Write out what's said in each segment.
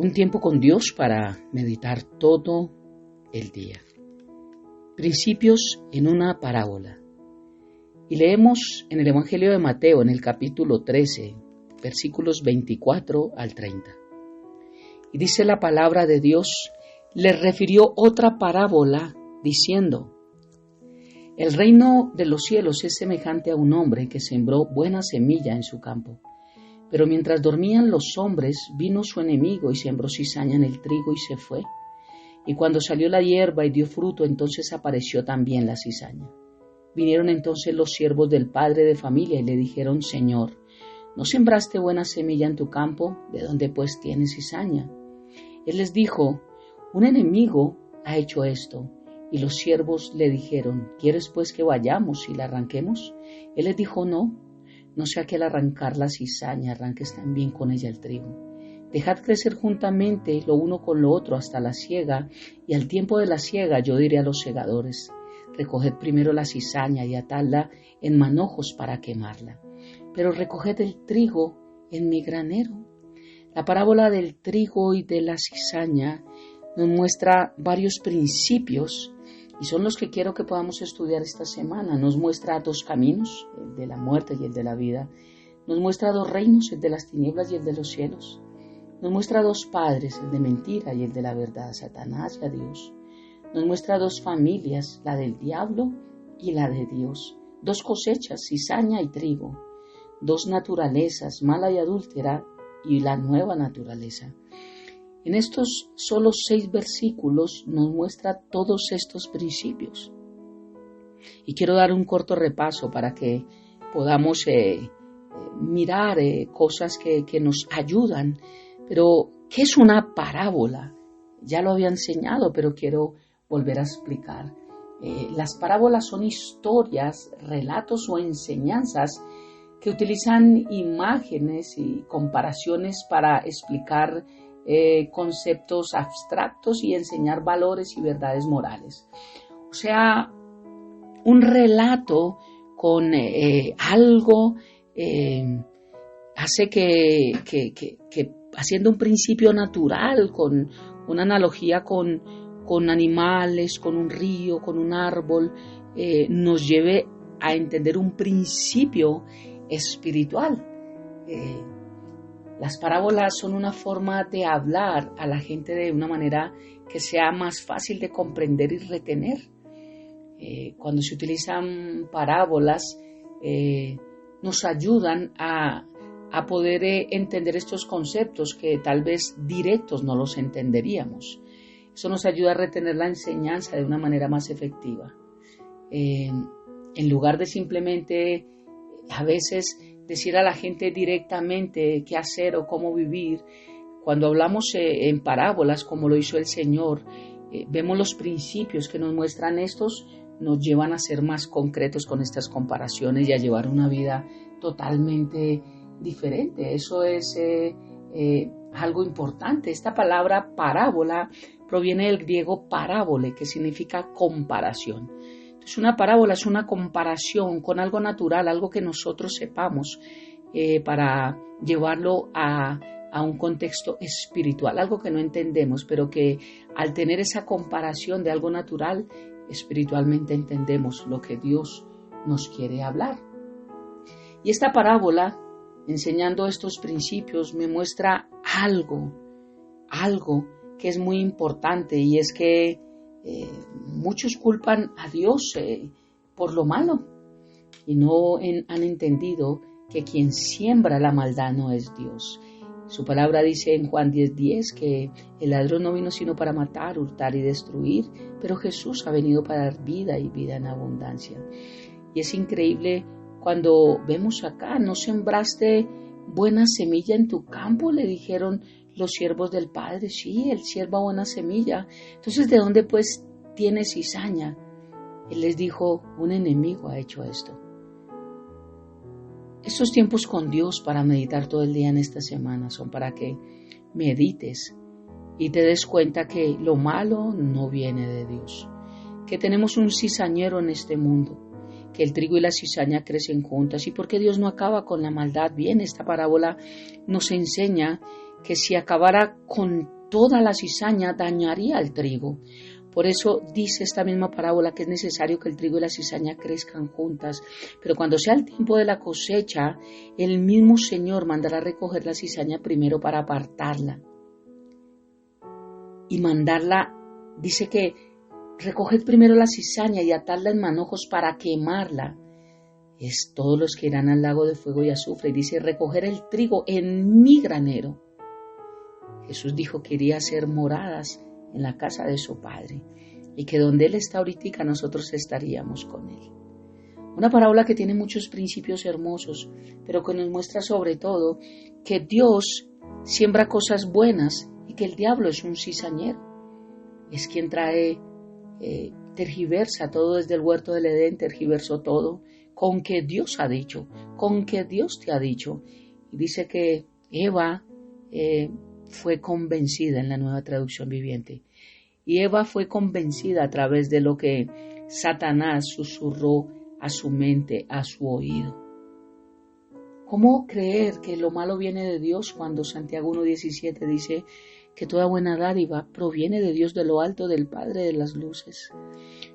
Un tiempo con Dios para meditar todo el día. Principios en una parábola. Y leemos en el Evangelio de Mateo, en el capítulo 13, versículos 24 al 30. Y dice la palabra de Dios: les refirió otra parábola diciendo: el reino de los cielos es semejante a un hombre que sembró buena semilla en su campo. Pero mientras dormían los hombres, vino su enemigo y sembró cizaña en el trigo y se fue. Y cuando salió la hierba y dio fruto, entonces apareció también la cizaña. Vinieron entonces los siervos del padre de familia y le dijeron: Señor, ¿no sembraste buena semilla en tu campo? ¿De dónde pues tienes cizaña? Él les dijo: un enemigo ha hecho esto. Y los siervos le dijeron: ¿quieres pues que vayamos y la arranquemos? Él les dijo: no sea que al arrancar la cizaña arranques también con ella el trigo. Dejad crecer juntamente lo uno con lo otro hasta la siega, y al tiempo de la siega yo diré a los segadores: recoged primero la cizaña y atadla en manojos para quemarla, pero recoged el trigo en mi granero. La parábola del trigo y de la cizaña nos muestra varios principios y son los que quiero que podamos estudiar esta semana. Nos muestra dos caminos, el de la muerte y el de la vida. Nos muestra dos reinos, el de las tinieblas y el de los cielos. Nos muestra dos padres, el de mentira y el de la verdad, Satanás y a Dios. Nos muestra dos familias, la del diablo y la de Dios. Dos cosechas, cizaña y trigo. Dos naturalezas, mala y adúltera, y la nueva naturaleza. En estos solo 6 versículos nos muestra todos estos principios. Y quiero dar un corto repaso para que podamos mirar cosas que nos ayudan. Pero, ¿qué es una parábola? Ya lo había enseñado, pero quiero volver a explicar. Las parábolas son historias, relatos o enseñanzas que utilizan imágenes y comparaciones para explicar conceptos abstractos y enseñar valores y verdades morales. O sea, un relato con algo hace que haciendo un principio natural, con una analogía con animales, con un río, con un árbol, nos lleve a entender un principio espiritual. Las parábolas son una forma de hablar a la gente de una manera que sea más fácil de comprender y retener. Cuando se utilizan parábolas, nos ayudan a poder entender estos conceptos que tal vez directos no los entenderíamos. Eso nos ayuda a retener la enseñanza de una manera más efectiva. En lugar de simplemente a veces decir a la gente directamente qué hacer o cómo vivir, cuando hablamos en parábolas como lo hizo el Señor, vemos los principios que nos muestran estos, nos llevan a ser más concretos con estas comparaciones y a llevar una vida totalmente diferente. Eso es algo importante. Esta palabra parábola proviene del griego parábole, que significa comparación. Entonces, una parábola es una comparación con algo natural, algo que nosotros sepamos, para llevarlo a un contexto espiritual, algo que no entendemos, pero que al tener esa comparación de algo natural, espiritualmente entendemos lo que Dios nos quiere hablar. Y esta parábola, enseñando estos principios, me muestra algo que es muy importante, y es que muchos culpan a Dios por lo malo y no han entendido que quien siembra la maldad no es Dios. Su palabra dice en Juan 10:10 que el ladrón no vino sino para matar, hurtar y destruir, pero Jesús ha venido para dar vida y vida en abundancia. Y es increíble cuando vemos acá: ¿no sembraste buena semilla en tu campo?, le dijeron los siervos del Padre. Sí, él siembra buena semilla. Entonces, ¿de dónde pues tiene cizaña? Él les dijo: un enemigo ha hecho esto. Estos tiempos con Dios para meditar todo el día en esta semana son para que medites y te des cuenta que lo malo no viene de Dios, que tenemos un cizañero en este mundo, que el trigo y la cizaña crecen juntas y por qué Dios no acaba con la maldad. Bien, esta parábola nos enseña que si acabara con toda la cizaña dañaría al trigo. Por eso dice esta misma parábola que es necesario que el trigo y la cizaña crezcan juntas. Pero cuando sea el tiempo de la cosecha, el mismo Señor mandará recoger la cizaña primero para apartarla. Y mandarla, dice que recoged primero la cizaña y atadla en manojos para quemarla. Es todos los que irán al lago de fuego y azufre. Y dice, recoger el trigo en mi granero. Jesús dijo que iría a hacer moradas en la casa de su Padre y que donde Él está ahorita nosotros estaríamos con Él. Una parábola que tiene muchos principios hermosos, pero que nos muestra sobre todo que Dios siembra cosas buenas y que el diablo es un cizañero. Es quien tergiversa todo desde el huerto del Edén, tergiversó todo con que Dios ha dicho, con que Dios te ha dicho. Y dice que Eva fue convencida en la Nueva Traducción Viviente. Y Eva fue convencida a través de lo que Satanás susurró a su mente, a su oído. ¿Cómo creer que lo malo viene de Dios cuando Santiago 1:17 dice que toda buena dádiva proviene de Dios de lo alto, del Padre de las luces?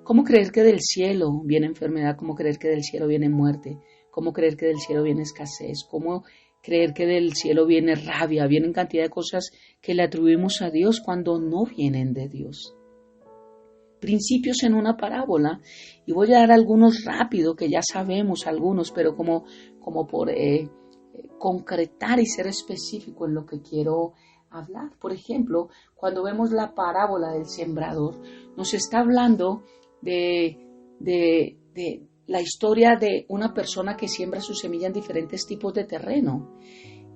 ¿Cómo creer que del cielo viene enfermedad? ¿Cómo creer que del cielo viene muerte? ¿Cómo creer que del cielo viene escasez? ¿Cómo creer que del cielo viene rabia? Vienen cantidad de cosas que le atribuimos a Dios cuando no vienen de Dios. Principios en una parábola, y voy a dar algunos rápido que ya sabemos algunos, pero como por concretar y ser específico en lo que quiero hablar. Por ejemplo, cuando vemos la parábola del sembrador, nos está hablando de la historia de una persona que siembra su semilla en diferentes tipos de terreno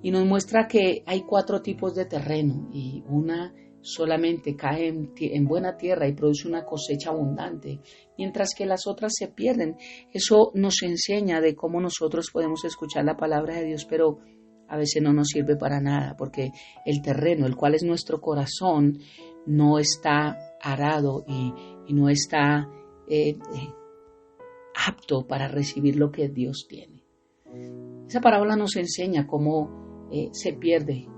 y nos muestra que hay 4 tipos de terreno y una solamente cae en buena tierra y produce una cosecha abundante, mientras que las otras se pierden. Eso nos enseña de cómo nosotros podemos escuchar la palabra de Dios, pero a veces no nos sirve para nada, porque el terreno, el cual es nuestro corazón, no está arado y no está apto para recibir lo que Dios tiene. Esa parábola nos enseña cómo se pierde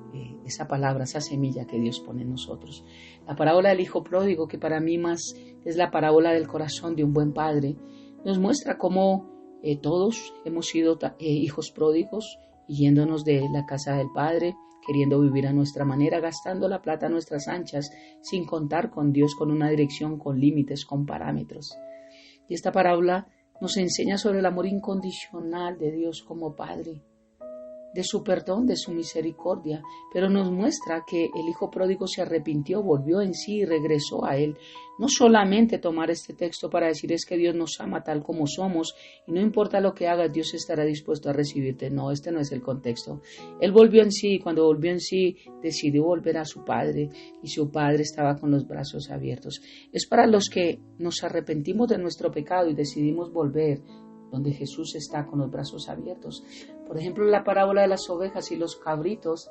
esa palabra, esa semilla que Dios pone en nosotros. La parábola del hijo pródigo, que para mí más es la parábola del corazón de un buen padre, nos muestra cómo todos hemos sido hijos pródigos, yéndonos de la casa del Padre, queriendo vivir a nuestra manera, gastando la plata a nuestras anchas, sin contar con Dios, con una dirección, con límites, con parámetros. Y esta parábola nos enseña sobre el amor incondicional de Dios como Padre, de su perdón, de su misericordia, pero nos muestra que el hijo pródigo se arrepintió, volvió en sí y regresó a él. No solamente tomar este texto para decir es que Dios nos ama tal como somos y no importa lo que hagas, Dios estará dispuesto a recibirte. No, este no es el contexto. Él volvió en sí y cuando volvió en sí decidió volver a su padre y su padre estaba con los brazos abiertos. Es para los que nos arrepentimos de nuestro pecado y decidimos volver, donde Jesús está con los brazos abiertos. Por ejemplo, la parábola de las ovejas y los cabritos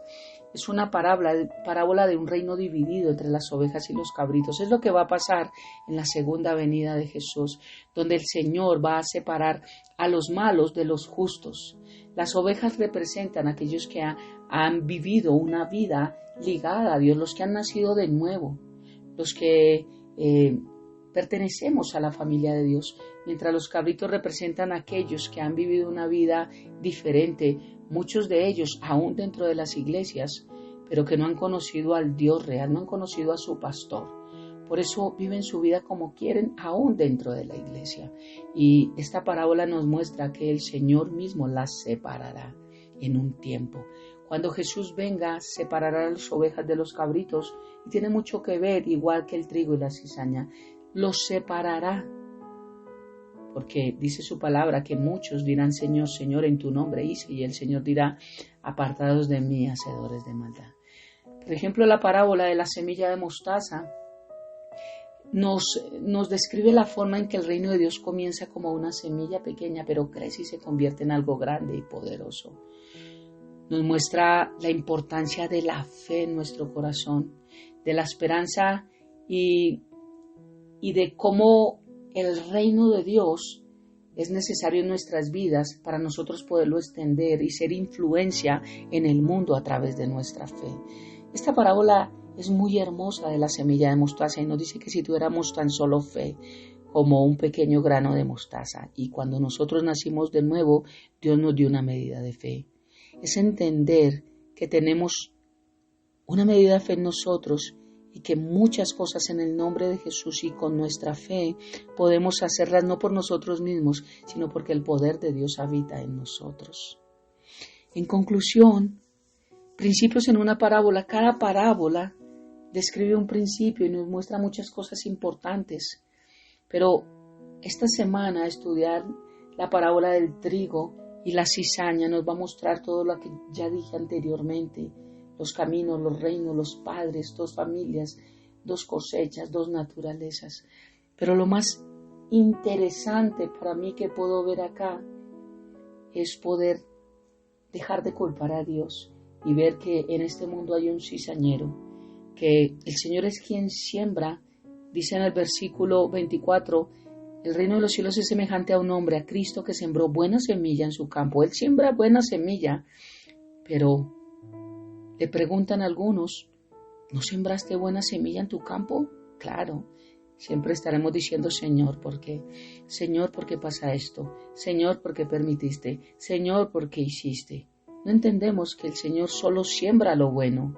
es una parábola de un reino dividido entre las ovejas y los cabritos. Es lo que va a pasar en la segunda venida de Jesús, donde el Señor va a separar a los malos de los justos. Las ovejas representan a aquellos que han vivido una vida ligada a Dios, los que han nacido de nuevo, los que pertenecemos a la familia de Dios, mientras los cabritos representan a aquellos que han vivido una vida diferente, muchos de ellos aún dentro de las iglesias, pero que no han conocido al Dios real, no han conocido a su pastor. Por eso viven su vida como quieren aún dentro de la iglesia. Y esta parábola nos muestra que el Señor mismo las separará en un tiempo. Cuando Jesús venga, separará a las ovejas de los cabritos y tiene mucho que ver, igual que el trigo y la cizaña. Los separará, porque dice su palabra que muchos dirán Señor, Señor, en tu nombre hice, y el Señor dirá, apartados de mí, hacedores de maldad. Por ejemplo, la parábola de la semilla de mostaza nos describe la forma en que el reino de Dios comienza como una semilla pequeña, pero crece y se convierte en algo grande y poderoso. Nos muestra la importancia de la fe en nuestro corazón, de la esperanza y de cómo el reino de Dios es necesario en nuestras vidas para nosotros poderlo extender y ser influencia en el mundo a través de nuestra fe. Esta parábola es muy hermosa de la semilla de mostaza y nos dice que si tuviéramos tan solo fe como un pequeño grano de mostaza, y cuando nosotros nacimos de nuevo, Dios nos dio una medida de fe. Es entender que tenemos una medida de fe en nosotros y que muchas cosas en el nombre de Jesús y con nuestra fe podemos hacerlas no por nosotros mismos, sino porque el poder de Dios habita en nosotros. En conclusión, principios en una parábola. Cada parábola describe un principio y nos muestra muchas cosas importantes. Pero esta semana estudiar la parábola del trigo y la cizaña nos va a mostrar todo lo que ya dije anteriormente. Los caminos, los reinos, los padres, 2 familias, 2 cosechas, 2 naturalezas. Pero lo más interesante para mí que puedo ver acá es poder dejar de culpar a Dios y ver que en este mundo hay un cizañero, que el Señor es quien siembra. Dice en el versículo 24, el reino de los cielos es semejante a un hombre, a Cristo, que sembró buena semilla en su campo. Él siembra buena semilla, pero le preguntan algunos, ¿no sembraste buena semilla en tu campo? Claro, siempre estaremos diciendo, Señor, ¿por qué? Señor, ¿por qué pasa esto? Señor, ¿por qué permitiste? Señor, ¿por qué hiciste? No entendemos que el Señor solo siembra lo bueno.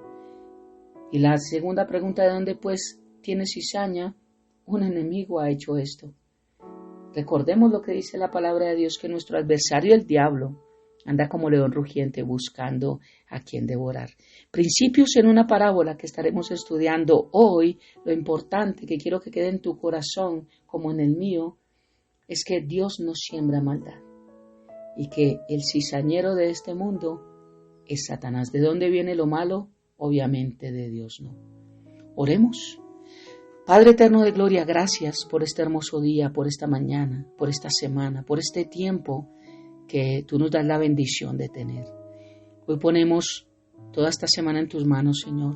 Y la segunda pregunta, ¿de dónde pues tiene cizaña? Un enemigo ha hecho esto. Recordemos lo que dice la palabra de Dios, que nuestro adversario, el diablo, anda como león rugiente buscando a quien devorar. Principios en una parábola que estaremos estudiando hoy. Lo importante que quiero que quede en tu corazón como en el mío es que Dios no siembra maldad y que el cizañero de este mundo es Satanás. ¿De dónde viene lo malo? Obviamente de Dios no. Oremos. Padre eterno de gloria, gracias por este hermoso día, por esta mañana, por esta semana, por este tiempo que tú nos das la bendición de tener. Hoy ponemos toda esta semana en tus manos, Señor,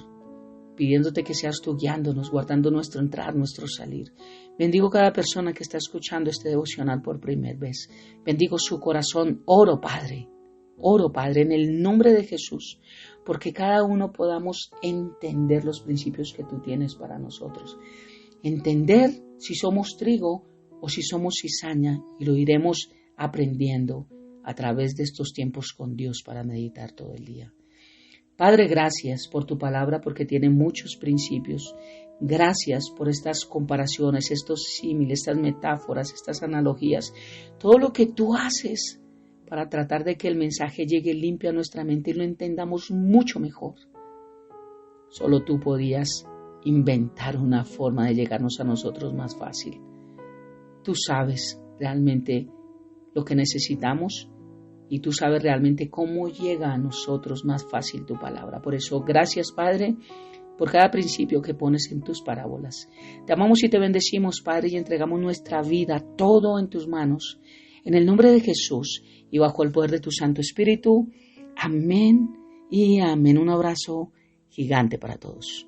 pidiéndote que seas tú guiándonos, guardando nuestro entrar, nuestro salir. Bendigo cada persona que está escuchando este devocional por primera vez. Bendigo su corazón. Oro, Padre, en el nombre de Jesús, porque cada uno podamos entender los principios que tú tienes para nosotros. Entender si somos trigo o si somos cizaña, y lo iremos aprendiendo a través de estos tiempos con Dios para meditar todo el día. Padre, gracias por tu palabra, porque tiene muchos principios. Gracias por estas comparaciones, estos símiles, estas metáforas, estas analogías, todo lo que tú haces para tratar de que el mensaje llegue limpio a nuestra mente y lo entendamos mucho mejor. Solo tú podías inventar una forma de llegarnos a nosotros más fácil. Tú sabes realmente lo que necesitamos y tú sabes realmente cómo llega a nosotros más fácil tu palabra. Por eso, gracias, Padre, por cada principio que pones en tus parábolas. Te amamos y te bendecimos, Padre, y entregamos nuestra vida todo en tus manos. En el nombre de Jesús y bajo el poder de tu Santo Espíritu. Amén y amén. Un abrazo gigante para todos.